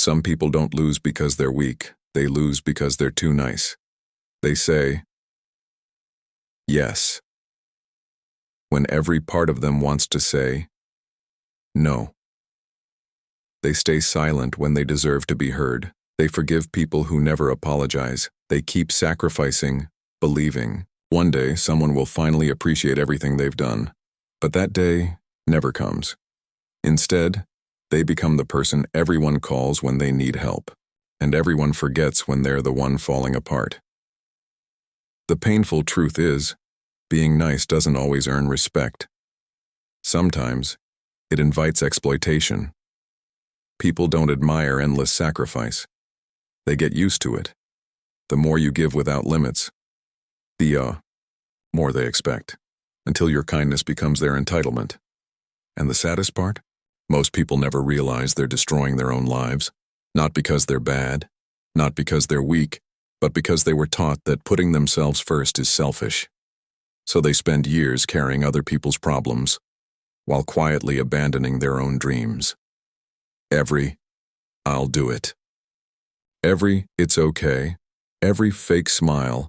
Some people don't lose because they're weak. They lose because they're too nice. They say yes when every part of them wants to say no. They stay silent when they deserve to be heard. They forgive people who never apologize. They keep sacrificing, believing one day someone will finally appreciate everything they've done. But that day never comes. Instead, they become the person everyone calls when they need help, and everyone forgets when they're the one falling apart. The painful truth is, being nice doesn't always earn respect. Sometimes, it invites exploitation. People don't admire endless sacrifice. They get used to it. The more you give without limits, the more they expect, until your kindness becomes their entitlement. And the saddest part? Most people never realize they're destroying their own lives, not because they're bad, not because they're weak, but because they were taught that putting themselves first is selfish. So they spend years carrying other people's problems, while quietly abandoning their own dreams. Every, "I'll do it." Every, "it's okay," every fake smile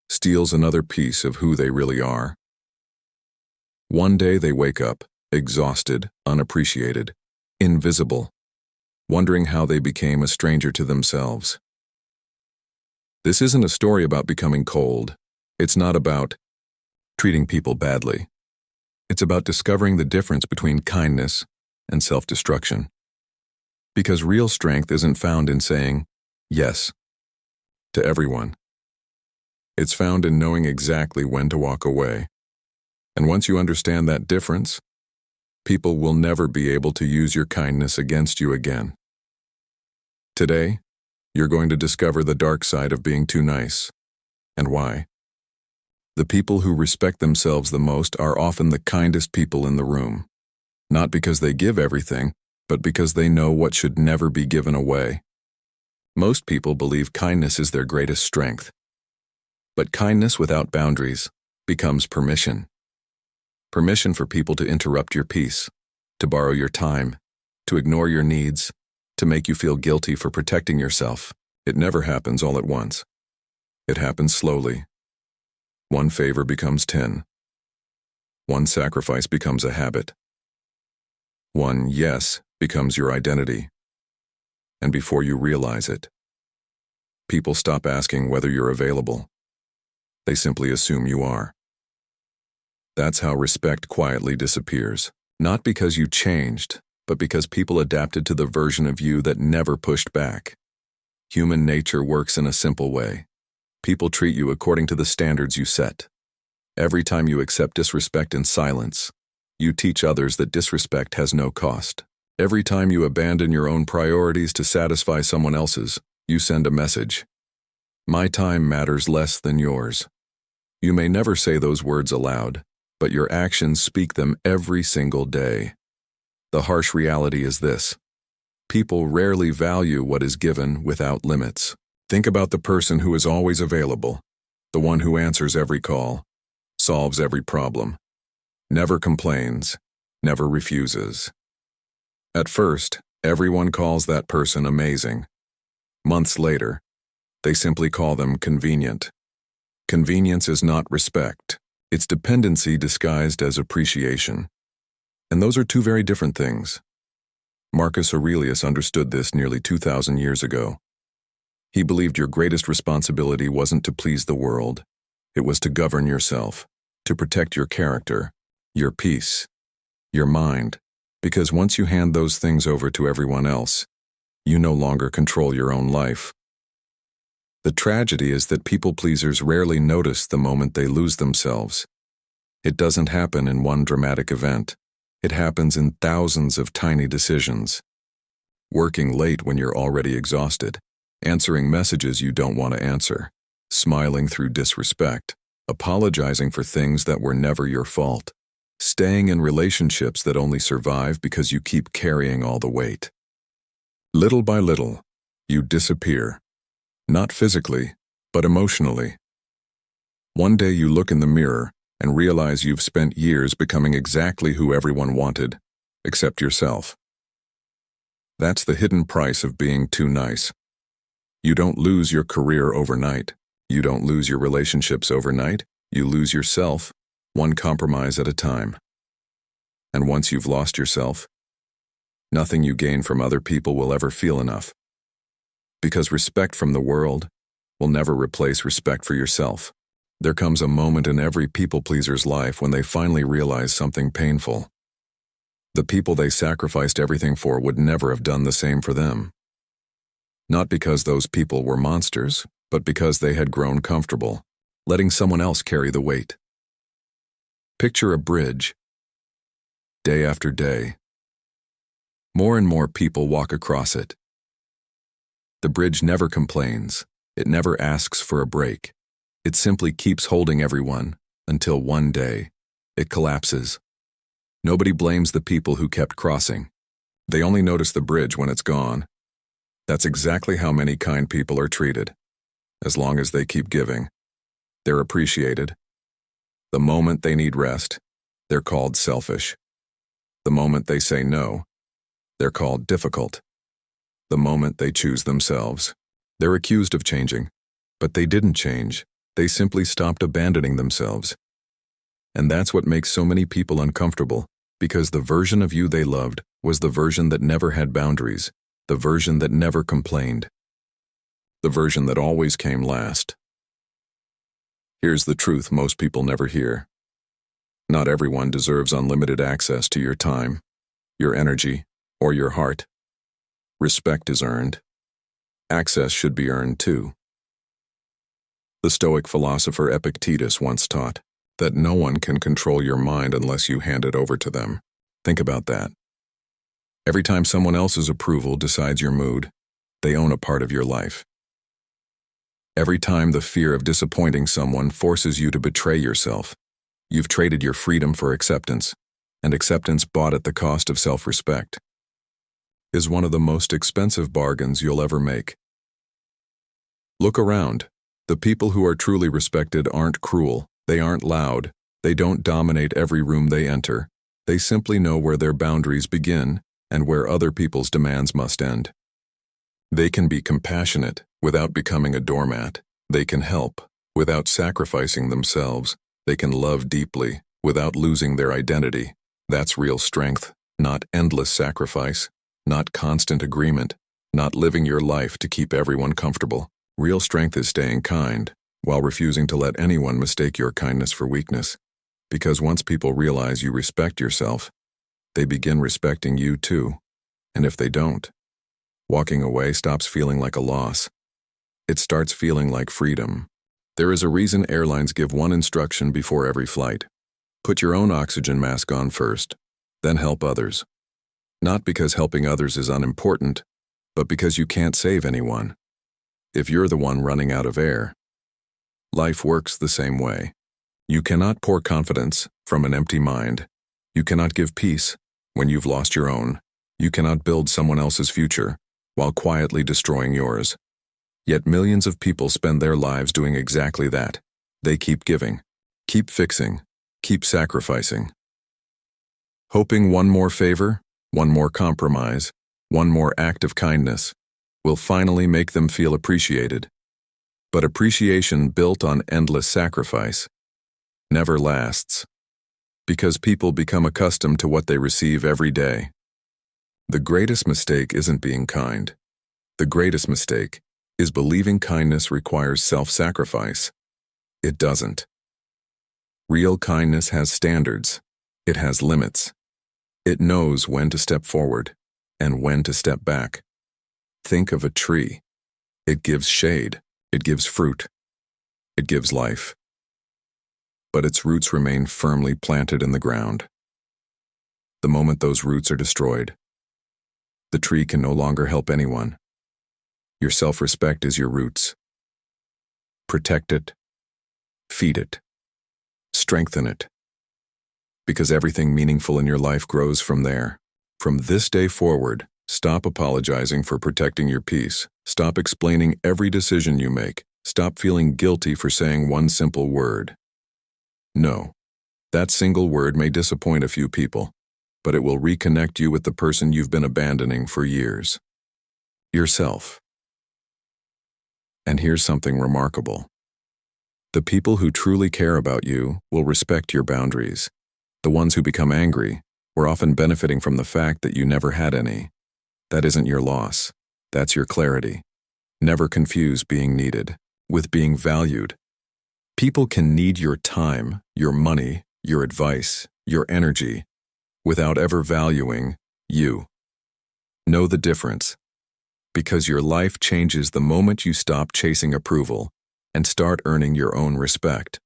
steals another piece of who they really are. One day they wake up, exhausted, unappreciated, invisible, wondering how they became a stranger to themselves. This isn't a story about becoming cold. It's not about treating people badly. It's about discovering the difference between kindness and self-destruction. Because real strength isn't found in saying yes to everyone. It's found in knowing exactly when to walk away. And once you understand that difference, people will never be able to use your kindness against you again. Today, you're going to discover the dark side of being too nice, and why. The people who respect themselves the most are often the kindest people in the room, not because they give everything, but because they know what should never be given away. Most people believe kindness is their greatest strength. But kindness without boundaries becomes permission. Permission for people to interrupt your peace, to borrow your time, to ignore your needs, to make you feel guilty for protecting yourself. It never happens all at once. It happens slowly. One favor becomes 10. One sacrifice becomes a habit. One yes becomes your identity. And before you realize it, people stop asking whether you're available. They simply assume you are. That's how respect quietly disappears. Not because you changed, but because people adapted to the version of you that never pushed back. Human nature works in a simple way. People treat you according to the standards you set. Every time you accept disrespect in silence, you teach others that disrespect has no cost. Every time you abandon your own priorities to satisfy someone else's, you send a message. My time matters less than yours. You may never say those words aloud, but your actions speak them every single day. The harsh reality is this: people rarely value what is given without limits. Think about the person who is always available, the one who answers every call, solves every problem, never complains, never refuses. At first, everyone calls that person amazing. Months later, they simply call them convenient. Convenience is not respect. It's dependency disguised as appreciation. And those are two very different things. Marcus Aurelius understood this nearly 2,000 years ago. He believed your greatest responsibility wasn't to please the world. It was to govern yourself, to protect your character, your peace, your mind, because once you hand those things over to everyone else, you no longer control your own life. The tragedy is that people-pleasers rarely notice the moment they lose themselves. It doesn't happen in one dramatic event. It happens in thousands of tiny decisions. Working late when you're already exhausted, answering messages you don't want to answer, smiling through disrespect, apologizing for things that were never your fault, staying in relationships that only survive because you keep carrying all the weight. Little by little, you disappear. Not physically, but emotionally. One day you look in the mirror and realize you've spent years becoming exactly who everyone wanted, except yourself. That's the hidden price of being too nice. You don't lose your career overnight. You don't lose your relationships overnight. You lose yourself, one compromise at a time. And once you've lost yourself, nothing you gain from other people will ever feel enough. Because respect from the world will never replace respect for yourself. There comes a moment in every people-pleaser's life when they finally realize something painful. The people they sacrificed everything for would never have done the same for them. Not because those people were monsters, but because they had grown comfortable, letting someone else carry the weight. Picture a bridge. Day after day, more and more people walk across it. The bridge never complains. It never asks for a break. It simply keeps holding everyone until one day it collapses. Nobody blames the people who kept crossing. They only notice the bridge when it's gone. That's exactly how many kind people are treated. As long as they keep giving, they're appreciated. The moment they need rest, they're called selfish. The moment they say no, they're called difficult. The moment they choose themselves, they're accused of changing. But they didn't change. They simply stopped abandoning themselves. And that's what makes so many people uncomfortable, because the version of you they loved was the version that never had boundaries, the version that never complained, the version that always came last. Here's the truth most people never hear. Not everyone deserves unlimited access to your time, your energy, or your heart. Respect is earned. Access should be earned too. The Stoic philosopher Epictetus once taught that no one can control your mind unless you hand it over to them. Think about that. Every time someone else's approval decides your mood, they own a part of your life. Every time the fear of disappointing someone forces you to betray yourself, you've traded your freedom for acceptance, and acceptance bought at the cost of self-respect is one of the most expensive bargains you'll ever make. Look around. The people who are truly respected aren't cruel, they aren't loud, they don't dominate every room they enter. They simply know where their boundaries begin and where other people's demands must end. They can be compassionate without becoming a doormat. They can help without sacrificing themselves. They can love deeply without losing their identity. That's real strength, not endless sacrifice, not constant agreement, not living your life to keep everyone comfortable. Real strength is staying kind, while refusing to let anyone mistake your kindness for weakness. Because once people realize you respect yourself, they begin respecting you too. And if they don't, walking away stops feeling like a loss. It starts feeling like freedom. There is a reason airlines give one instruction before every flight. Put your own oxygen mask on first, then help others. Not because helping others is unimportant, but because you can't save anyone if you're the one running out of air. Life works the same way. You cannot pour confidence from an empty mind. You cannot give peace when you've lost your own. You cannot build someone else's future while quietly destroying yours. Yet millions of people spend their lives doing exactly that. They keep giving, keep fixing, keep sacrificing, hoping one more favor, one more compromise, one more act of kindness will finally make them feel appreciated. But appreciation built on endless sacrifice never lasts, because people become accustomed to what they receive every day. The greatest mistake isn't being kind. The greatest mistake is believing kindness requires self-sacrifice. It doesn't. Real kindness has standards. It has limits. It knows when to step forward and when to step back. Think of a tree. It gives shade. It gives fruit. It gives life. But its roots remain firmly planted in the ground. The moment those roots are destroyed, the tree can no longer help anyone. Your self-respect is your roots. Protect it. Feed it. Strengthen it. Because everything meaningful in your life grows from there. From this day forward, stop apologizing for protecting your peace. Stop explaining every decision you make. Stop feeling guilty for saying one simple word. No. That single word may disappoint a few people, but it will reconnect you with the person you've been abandoning for years. Yourself. And here's something remarkable. The people who truly care about you will respect your boundaries. The ones who become angry were often benefiting from the fact that you never had any. That isn't your loss. That's your clarity. Never confuse being needed with being valued. People can need your time, your money, your advice, your energy, without ever valuing you. Know the difference, because your life changes the moment you stop chasing approval and start earning your own respect.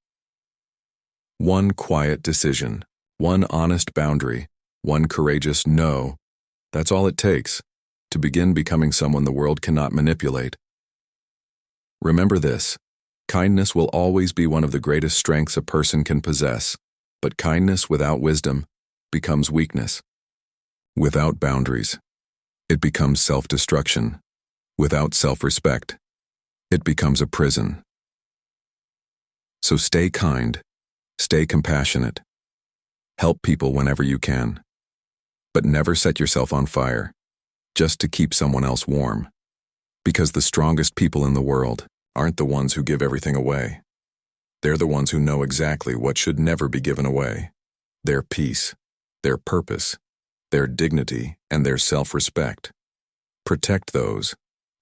One quiet decision, one honest boundary, one courageous no, that's all it takes to begin becoming someone the world cannot manipulate. Remember this, kindness will always be one of the greatest strengths a person can possess, but kindness without wisdom becomes weakness. Without boundaries, it becomes self-destruction. Without self-respect, it becomes a prison. So stay kind, stay compassionate, help people whenever you can, but never set yourself on fire just to keep someone else warm. Because the strongest people in the world aren't the ones who give everything away. They're the ones who know exactly what should never be given away: their peace, their purpose, their dignity, and their self-respect. Protect those,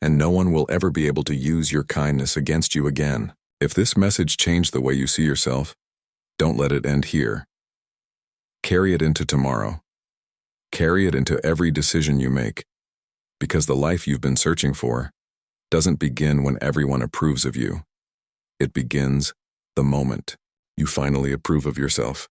and no one will ever be able to use your kindness against you again. If this message changed the way you see yourself, don't let it end here. Carry it into tomorrow. Carry it into every decision you make, because the life you've been searching for doesn't begin when everyone approves of you. It begins the moment you finally approve of yourself.